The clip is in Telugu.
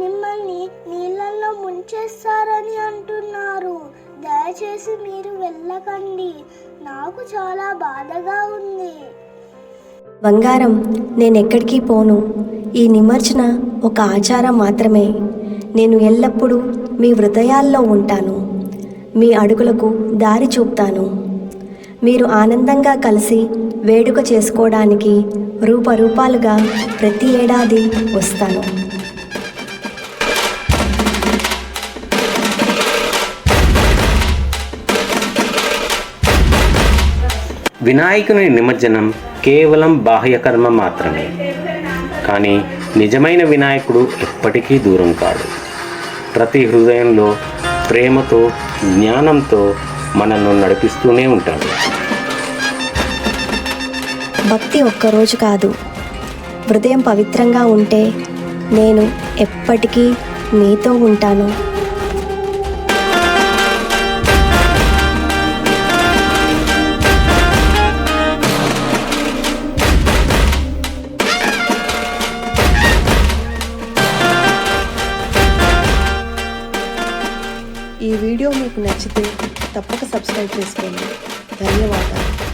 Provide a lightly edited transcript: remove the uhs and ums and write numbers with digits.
మిమ్మల్ని నీళ్ళల్లో ముంచేస్తారని అంటున్నారు. దయచేసి మీరు వెళ్ళకండి. నాకు చాలా బాధగా ఉంది. బంగారం, నేనెక్కడికి పోను. ఈ నిమజ్జన ఒక ఆచారం మాత్రమే. నేను ఎల్లప్పుడూ మీ హృదయాల్లో ఉంటాను. మీ అడుగులకు దారి చూపుతాను. మీరు ఆనందంగా కలిసి వేడుక చేసుకోవడానికి రూపరూపాలుగా ప్రతి ఏడాది వస్తాను. వినాయకుని నిమజ్జనం కేవలం బాహ్యకర్మ మాత్రమే, కానీ నిజమైన వినాయకుడు ఎప్పటికీ దూరం కాడు. ప్రతి హృదయంలో ప్రేమతో, జ్ఞానంతో మనల్ని నడిపిస్తూనే ఉంటాడు. భక్తి ఒక్కరోజు కాదు. హృదయం పవిత్రంగా ఉంటే నేను ఎప్పటికీ మీతో ఉంటాను. ఈ వీడియో మీకు నచ్చితే తప్పక సబ్స్క్రైబ్ చేసుకోండి. ధన్యవాదాలు.